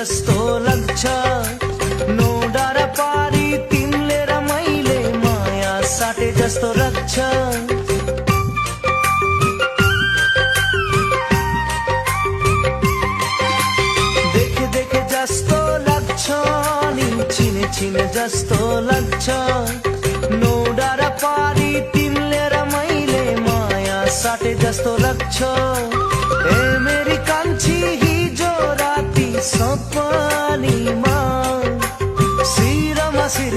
जस्तो लाग्छ। नो डाँडा पारी तिमीले र मैले माया साटे जस्तो लाग्छ। देखे देखे जस्तो लाग्छ नि चिने चिने जस्तो लाग्छ। नो डाँडा पारी तिमीले र मैले माया साटे जस्तो लाग्छ। ए मेरी कान्छी हिजो राति सपनीमा शिरमा शिर